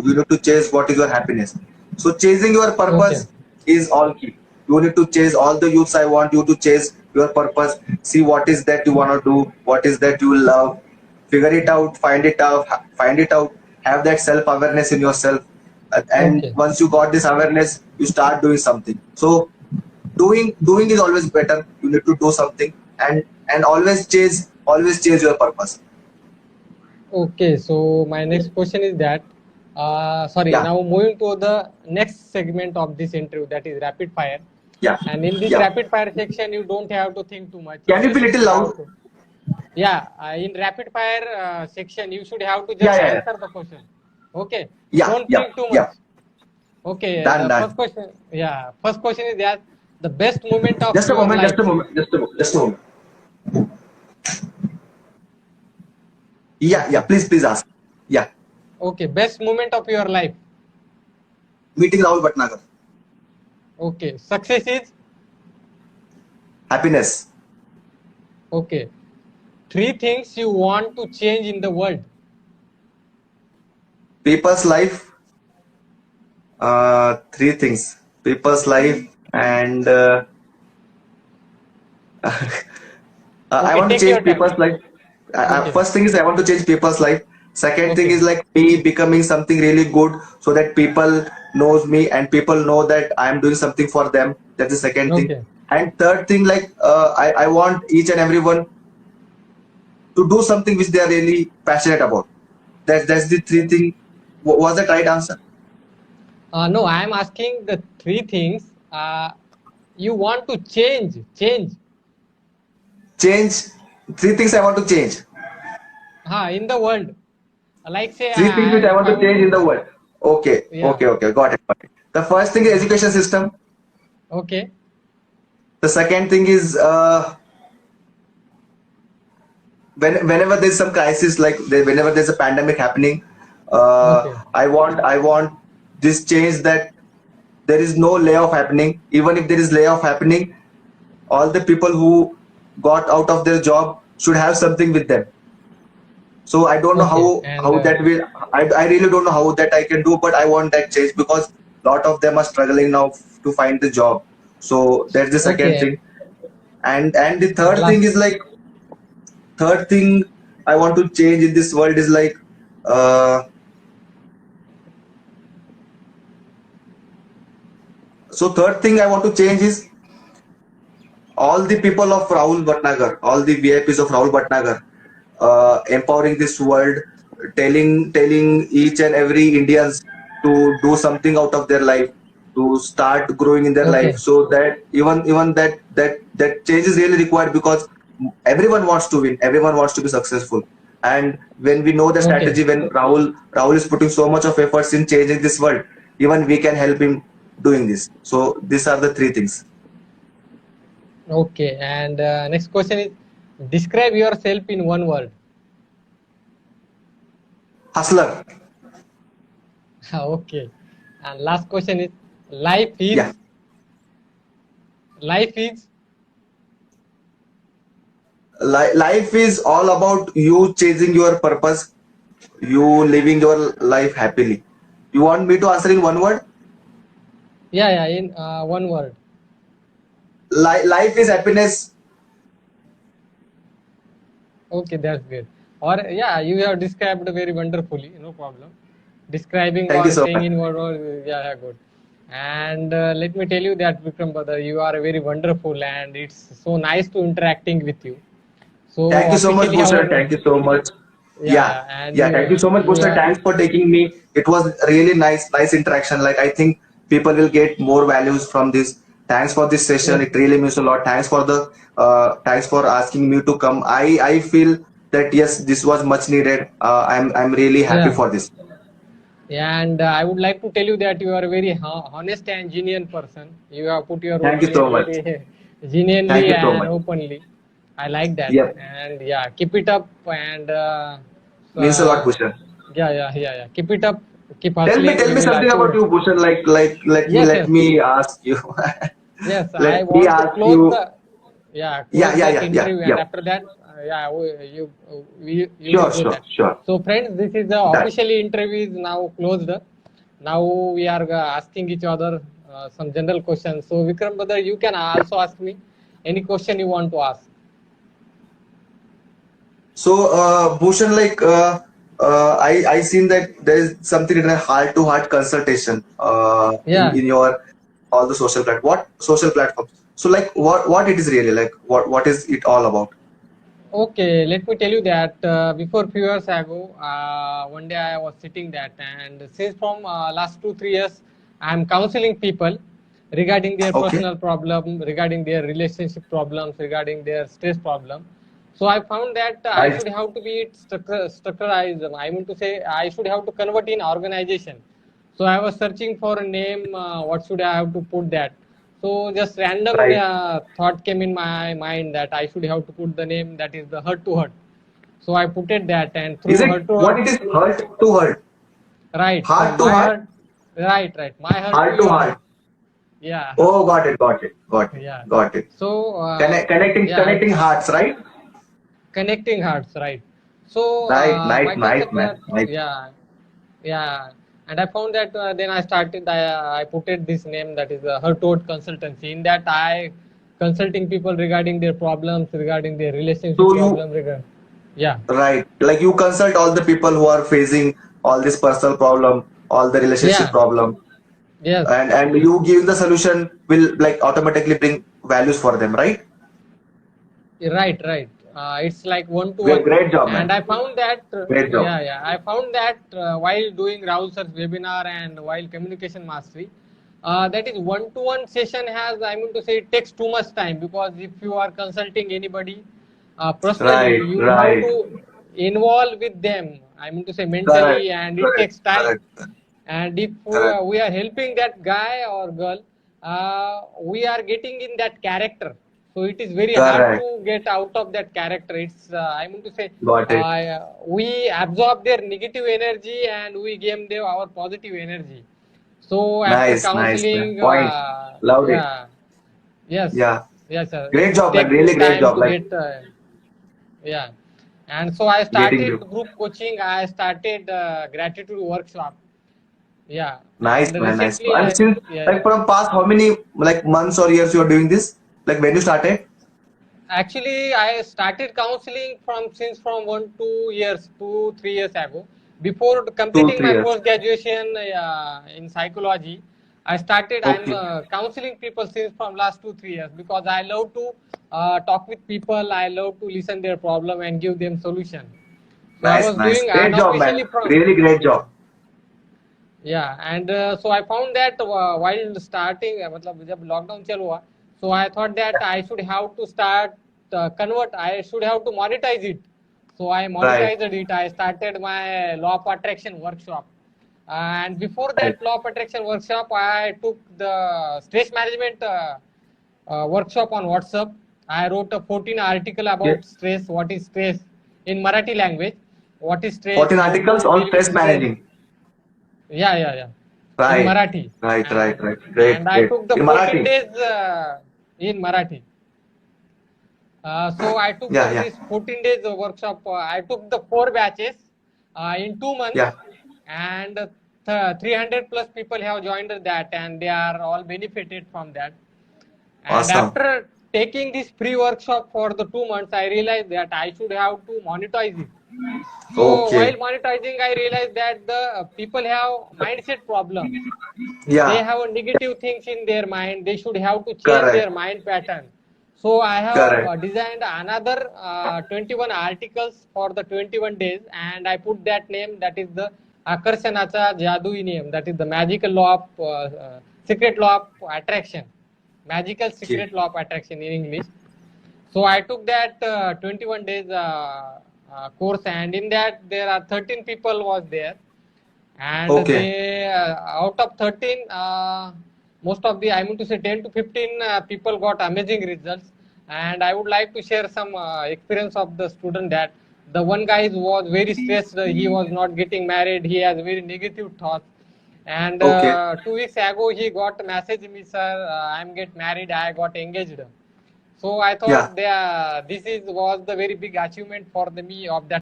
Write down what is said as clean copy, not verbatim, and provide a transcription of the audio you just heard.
You need to chase what is your happiness. So chasing your Okay. purpose is all key. You need to chase all the youths. I want you to chase your purpose. See what is that you want to do. What is that you love. Figure it out. Find it out. Find it out. Have that self awareness in yourself. And Okay. once you got this awareness, you start doing something. So doing is always better. You need to do something, and always chase your purpose. Okay. So my next question is that, sorry. Yeah, Now moving to the next segment of this interview, that is rapid fire. yeah, And in this yeah. rapid fire section, you don't have to think too much. You Can you be just little have loud? to. Yeah. In rapid fire section, you should have to Yeah, just yeah, yeah, answer the question. Okay. yeah, Don't yeah, think too much. yeah. Okay. Done, The done. first question. Yeah. First question is that the best moment of Just a your moment, just life. a moment, just a moment. Yeah, yeah. Okay. Please ask. Yeah. Okay. Best moment of your life. Meeting Rahul Bhatnagar. Okay. Success is. Happiness. Okay. Three things you want to change in the world. People's life. Three things. People's life, and I Okay. want to Take your change time. people's life. Okay. First thing is I want to change people's life. Second thing Okay. is like me becoming something really good, so that people knows me and people know that I am doing something for them. That's the second thing. Okay. And third thing, like I want each and everyone to do something which they are really passionate about. That's the three thing. Was that right answer? No, I am asking the three things you want to change. Change. Change. Three things I want to change. In the world. Like say, Three things which I if want I to want change in to. the world. Okay, Yeah. okay, okay. Got it. Got it. The first thing is education system. Okay. The second thing is whenever there's some crisis, like whenever there's a pandemic happening, Okay. I want this change, that there is no layoff happening. Even if there is layoff happening, all the people who got out of their job should have something with them. So I don't know Okay. how that will. I really don't know how that I can do, but I want that change because a lot of them are struggling now to find the job. So that's the second Okay. thing. And the third thing Last. is like, third thing I want to change in this world is like, uh, so third thing I want to change is all the people of Rahul Bhatnagar, all the VIPs of Rahul Bhatnagar, empowering this world, telling each and every Indians to do something out of their life, to start growing in their life, Okay. so that even that change is really required, because everyone wants to win, everyone wants to be successful. And when we know the Okay. strategy, when Rahul is putting so much of efforts in changing this world, even we can help him doing this. So these are the three things. Okay. And next question is, describe yourself in one word. Hustler. Okay. And last question is, life Yeah. is life is. Life is all about you chasing your purpose, you living your life happily. You want me to answer in one word? Yeah, yeah. In one word. Life is happiness. Okay, that's good. Or yeah, you have described very wonderfully. No problem. Describing Thank you one so thing much. in one word. Yeah, yeah, good. And let me tell you that Vikram brother, you are very wonderful, and it's so nice to interacting with you. So Thank you so much, officially, Bhushan. our Thank you so much. yeah, Yeah, yeah, and yeah. Thank you so much, you Bhushan. are Thanks for taking me. It was really nice interaction. Like, I think people will get more values from this. Thanks for this session. yes, It really means a lot. Thanks for asking me to come. I feel that yes, this was much needed. I'm really happy yeah. for this. And I would like to tell you that you are a very honest and genuine person. You have put your Thank you opinion so much. very Thank genuinely you so and much. openly. I like that. Yep. And yeah, keep it up. And Means a lot, uh, Bhushan. yeah. Keep it up. Keep Tell hustling. You me will something about achieve. you, Bhushan. Like Yes, let yes, me ask you. yes. I Let me want to ask close you. the close that interview, and Yeah. after that, you will Sure, go sure, that. sure. So, friends, this is the Done. officially interview is now closed. Now we are asking each other some general questions. So Vikram brother, you can also ask me any question you want to ask. So, Bhushan, like, I seen that there is something in a heart-to-heart consultation Yeah. in your all the social what social platforms. So, like, what it is really like? What is it all about? Okay, let me tell you that before few years ago, one day I was sitting that, and since from last 2 3 years, I am counseling people regarding their Okay, personal problem, regarding their relationship problems, regarding their stress problem. So I found that I right. should have to be structurized. I mean to say I should have to convert in organization. So I was searching for a name. What should I have to put that? So just random Right. thought came in my mind that I should have to put the name that is the Heart to Heart. So I put it that, and Is through it Heart to what Heart, it is? Heart to heart, right, from heart to my heart, heart, right, my heart to heart to your heart. heart. Yeah, Oh, got it, got it, got it, yeah. got it. So Connecting yeah, connecting hearts, right? connecting hearts, right. So Right, nice, my nice, concept nice, that, nice. yeah, yeah, and I found that then I started. I put it this name that is the Hertod Consultancy. In that I consulting people regarding their problems, regarding their relationship So you problem, regarding, yeah, right, like you consult all the people who are facing all this personal problem, all the relationship yeah, problem, yes, and you give the solution will like automatically bring values for them, right? right. It's like one to Great, one, great job, and man. I found that Great job. yeah, I found that while doing Rahul sir's webinar and while communication mastery, that is one to one session has, I mean to say, it takes too much time, because if you are consulting anybody personally, Right, you have right. to involve with them. I mean to say Correct, mentally, and it correct, takes time. correct, And if correct, we are helping that guy or girl, we are getting in that character. So it is very hard correct. to get out of that character. It's I mean to say Got it. we absorb their negative energy and we give them our positive energy. So after Nice, nice, man. counseling, Point. Loved it. yeah, yes, Yeah. yes, sir. Great It job, man. take good Really great time job. to Like get, yeah. And so I getting started you. group coaching. I started gratitude workshop. Yeah, Nice, and man. Nice. recently, And since like yeah, from past how many like months or years you are doing this? Like when you started? actually, I started counseling from 1 2 years, 2 3 years ago. Before Two, completing three my years. post graduation in psychology, I started. I'm Okay. counseling people since from last 2 3 years, because I love to talk with people. I love to listen their problem and give them solution. So I Nice, was nice. doing Great job, man. unofficially from, Really great yeah. job. Yeah, and so I found that while starting, मतलब जब lockdown चालू हुआ, so I thought that I should have to start convert. I should have to monetize it. So I Right, monetized it. I started my law of attraction workshop, and before right. that law of attraction workshop, I took the stress management workshop on WhatsApp. I wrote a 14 article Yeah. about stress. What is stress in Marathi language? What is stress? 14 How articles to on deal with stress stress? managing. Yeah, in Right, Marathi. right, right, and right. and Great, I great. took the In 14 Marathi. days in Marathi. So I took Yeah, yeah, this 14 days workshop. I took the 4 batches in 2 months, yeah. and 300 plus people have joined that, and they are all benefited from that. And Awesome. after taking this free workshop for the 2 months, I realized that I should have to monetize it. So while Okay. monetizing, I realized that the people have mindset problems. They Yeah, have a negative things in their mind. They should have to change correct, their mind pattern. So I have correct. designed another 21 articles for the 21 days, and I put that name, that is the Akarsanacha Jadui name, that is the magical law of secret law of attraction, magical Okay. secret law of attraction in English. So I took that 21 days course, and in that there are 13 people was there, and Okay. they out of 13, most of the, I mean to say, 10 to 15 people got amazing results. And I would like to share some experience of the student, that the one guy was very stressed. He was not getting married. He has very negative thoughts. And Okay. 2 weeks ago, he got a message me, sir, I'm get married. I got engaged. So I Yeah. thought this is was the very big achievement for the me of that